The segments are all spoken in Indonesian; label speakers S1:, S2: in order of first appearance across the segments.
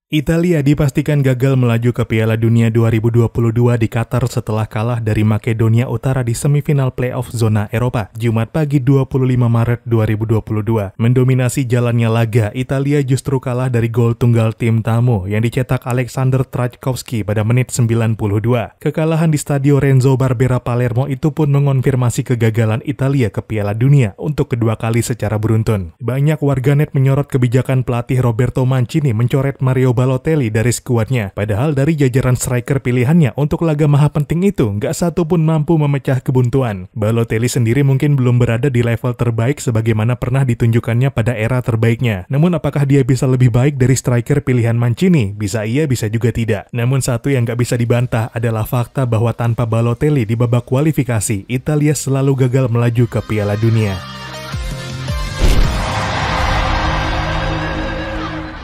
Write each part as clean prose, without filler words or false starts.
S1: Italia dipastikan gagal melaju ke Piala Dunia 2022 di Qatar setelah kalah dari Makedonia Utara di semifinal playoff zona Eropa, Jumat pagi 25 Maret 2022. Mendominasi jalannya laga, Italia justru kalah dari gol tunggal tim tamu yang dicetak Alexander Trajkovski pada menit 92. Kekalahan di Stadio Renzo Barbera Palermo itu pun mengonfirmasi kegagalan Italia ke Piala Dunia untuk kedua kali secara beruntun. Banyak warganet menyorot kebijakan pelatih Roberto Mancini mencoret Mario Balotelli dari skuadnya. Padahal dari jajaran striker pilihannya untuk laga maha penting itu, nggak satu pun mampu memecah kebuntuan. Balotelli sendiri mungkin belum berada di level terbaik sebagaimana pernah ditunjukkannya pada era terbaiknya. Namun apakah dia bisa lebih baik dari striker pilihan Mancini? Bisa iya, bisa juga tidak. Namun satu yang nggak bisa dibantah adalah fakta bahwa tanpa Balotelli di babak kualifikasi, Italia selalu gagal melaju ke Piala Dunia.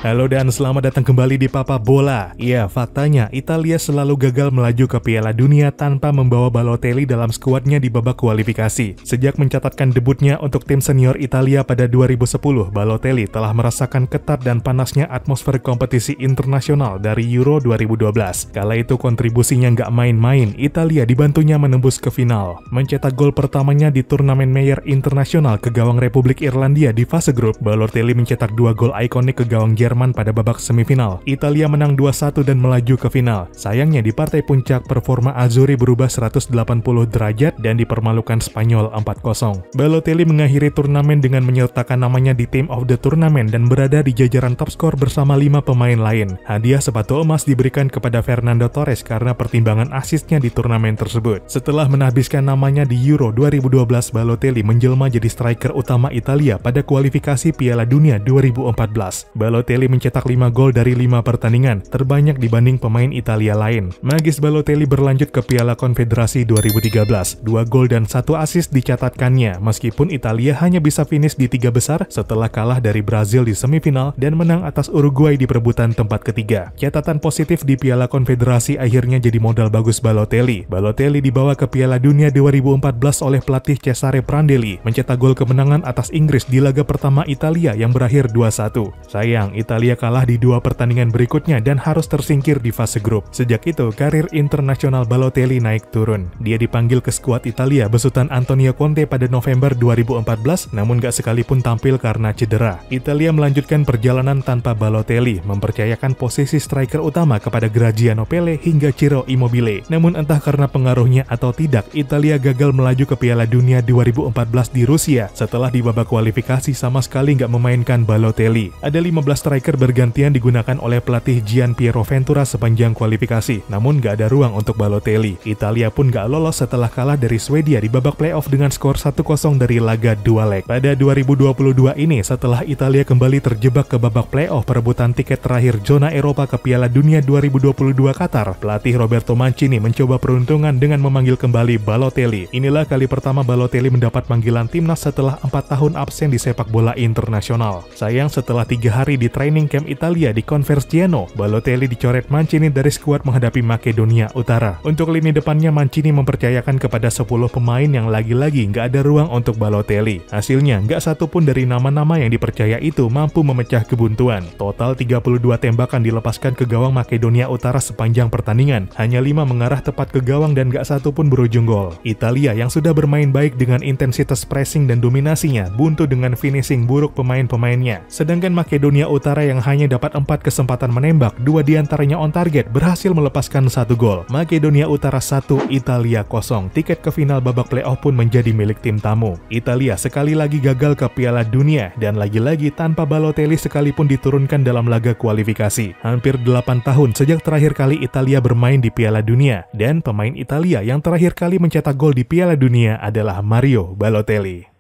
S1: Halo dan selamat datang kembali di Papa Bola. Ya, faktanya Italia selalu gagal melaju ke Piala Dunia tanpa membawa Balotelli dalam skuadnya di babak kualifikasi. Sejak mencatatkan debutnya untuk tim senior Italia pada 2010, Balotelli telah merasakan ketat dan panasnya atmosfer kompetisi internasional dari Euro 2012. Kala itu kontribusinya nggak main-main, Italia dibantunya menembus ke final. Mencetak gol pertamanya di turnamen Mayer Internasional ke gawang Republik Irlandia di fase grup, Balotelli mencetak 2 gol ikonik ke gawang Jerman pada babak semifinal. Italia menang 2-1 dan melaju ke final. Sayangnya di partai puncak performa Azzurri berubah 180 derajat dan dipermalukan Spanyol 4-0. Balotelli mengakhiri turnamen dengan menyertakan namanya di Team of the Tournament dan berada di jajaran top skor bersama 5 pemain lain. Hadiah sepatu emas diberikan kepada Fernando Torres karena pertimbangan asisnya di turnamen tersebut. Setelah menghabiskan namanya di Euro 2012, Balotelli menjelma jadi striker utama Italia pada kualifikasi Piala Dunia 2014. Balotelli mencetak 5 gol dari 5 pertandingan, terbanyak dibanding pemain Italia lain. Magis Balotelli berlanjut ke Piala Konfederasi 2013. 2 gol dan 1 assist dicatatkannya, meskipun Italia hanya bisa finish di 3 besar setelah kalah dari Brazil di semifinal dan menang atas Uruguay di perebutan tempat ketiga. Catatan positif di Piala Konfederasi akhirnya jadi modal bagus Balotelli. Balotelli dibawa ke Piala Dunia 2014 oleh pelatih Cesare Prandelli, mencetak gol kemenangan atas Inggris di laga pertama Italia yang berakhir 2-1. Sayang, Italia kalah di 2 pertandingan berikutnya dan harus tersingkir di fase grup. Sejak itu, karir internasional Balotelli naik turun. Dia dipanggil ke skuad Italia besutan Antonio Conte pada November 2014, namun gak sekalipun tampil karena cedera. Italia melanjutkan perjalanan tanpa Balotelli, mempercayakan posisi striker utama kepada Graziano Pelle hingga Ciro Immobile. Namun entah karena pengaruhnya atau tidak, Italia gagal melaju ke Piala Dunia 2014 di Rusia setelah di babak kualifikasi sama sekali gak memainkan Balotelli. Ada 15 striker bergantian digunakan oleh pelatih Gian Piero Ventura sepanjang kualifikasi, namun gak ada ruang untuk Balotelli. Italia pun gak lolos setelah kalah dari Swedia di babak playoff dengan skor 1-0 dari laga 2 leg. Pada 2022 ini, setelah Italia kembali terjebak ke babak playoff perebutan tiket terakhir zona Eropa ke Piala Dunia 2022 Qatar, pelatih Roberto Mancini mencoba peruntungan dengan memanggil kembali Balotelli. Inilah kali pertama Balotelli mendapat panggilan timnas setelah 4 tahun absen di sepak bola internasional. Sayang, setelah 3 hari di training camp Italia di Converciano, Balotelli dicoret Mancini dari skuad menghadapi Makedonia Utara. Untuk lini depannya, Mancini mempercayakan kepada 10 pemain yang lagi-lagi nggak ada ruang untuk Balotelli. Hasilnya, nggak satu pun dari nama-nama yang dipercaya itu mampu memecah kebuntuan. Total 32 tembakan dilepaskan ke gawang Makedonia Utara sepanjang pertandingan. Hanya 5 mengarah tepat ke gawang dan nggak satu pun berujung gol. Italia yang sudah bermain baik dengan intensitas pressing dan dominasinya, buntu dengan finishing buruk pemain-pemainnya. Sedangkan Makedonia Utara yang hanya dapat 4 kesempatan menembak, 2 diantaranya on target, berhasil melepaskan 1 gol. Makedonia Utara 1, Italia 0. Tiket ke final babak playoff pun menjadi milik tim tamu. Italia sekali lagi gagal ke Piala Dunia dan lagi-lagi tanpa Balotelli sekalipun diturunkan dalam laga kualifikasi. Hampir 8 tahun sejak terakhir kali Italia bermain di Piala Dunia, dan pemain Italia yang terakhir kali mencetak gol di Piala Dunia adalah Mario Balotelli.